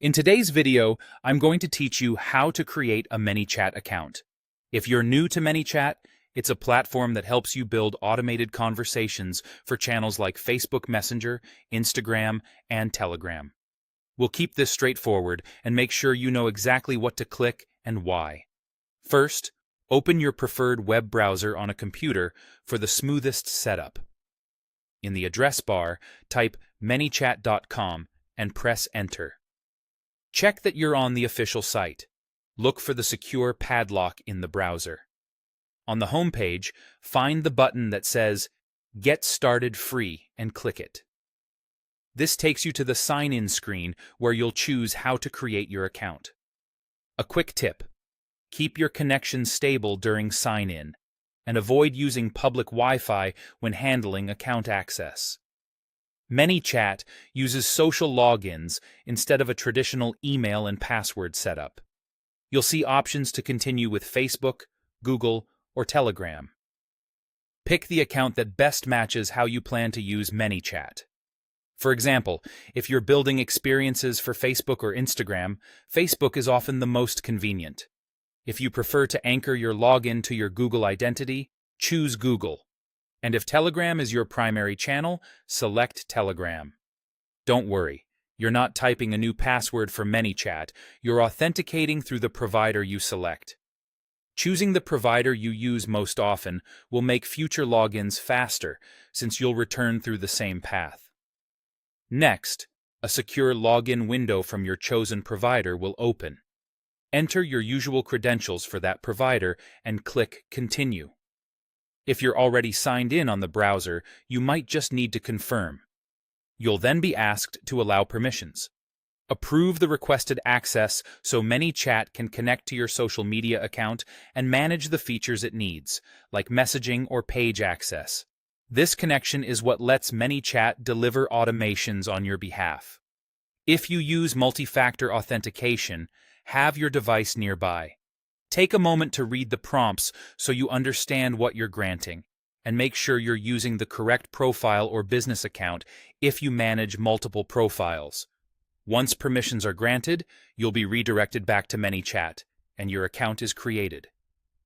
In today's video, I'm going to teach you how to create a ManyChat account. If you're new to ManyChat, it's a platform that helps you build automated conversations for channels like Facebook Messenger, Instagram, and Telegram. We'll keep this straightforward and make sure you know exactly what to click and why. First, open your preferred web browser on a computer for the smoothest setup. In the address bar, type manychat.com and press Enter. Check that you're on the official site. Look for the secure padlock in the browser. On the home page, find the button that says Get Started Free and click it. This takes you to the sign-in screen where you'll choose how to create your account. A quick tip: keep your connection stable during sign-in and avoid using public Wi-Fi when handling account access. ManyChat uses social logins instead of a traditional email and password setup. You'll see options to continue with Facebook, Google, or Telegram. Pick the account that best matches how you plan to use ManyChat. For example, if you're building experiences for Facebook or Instagram, Facebook is often the most convenient. If you prefer to anchor your login to your Google identity, choose Google. And if Telegram is your primary channel, select Telegram. Don't worry, you're not typing a new password for ManyChat, you're authenticating through the provider you select. Choosing the provider you use most often will make future logins faster, since you'll return through the same path. Next, a secure login window from your chosen provider will open. Enter your usual credentials for that provider and click Continue. If you're already signed in on the browser, you might just need to confirm. You'll then be asked to allow permissions. Approve the requested access so ManyChat can connect to your social media account and manage the features it needs, like messaging or page access. This connection is what lets ManyChat deliver automations on your behalf. If you use multi-factor authentication, have your device nearby. Take a moment to read the prompts so you understand what you're granting, and make sure you're using the correct profile or business account if you manage multiple profiles. Once permissions are granted, you'll be redirected back to ManyChat, and your account is created.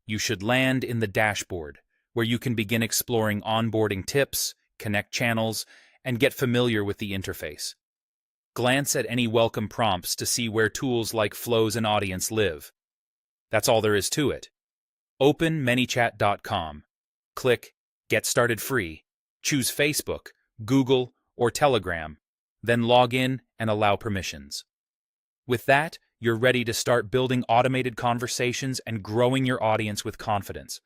You should land in the dashboard, where you can begin exploring onboarding tips, connect channels, and get familiar with the interface. Glance at any welcome prompts to see where tools like flows and audience live. That's all there is to it. Open manychat.com. Click Get Started Free. Choose Facebook, Google, or Telegram. Then log in and allow permissions. With that, you're ready to start building automated conversations and growing your audience with confidence.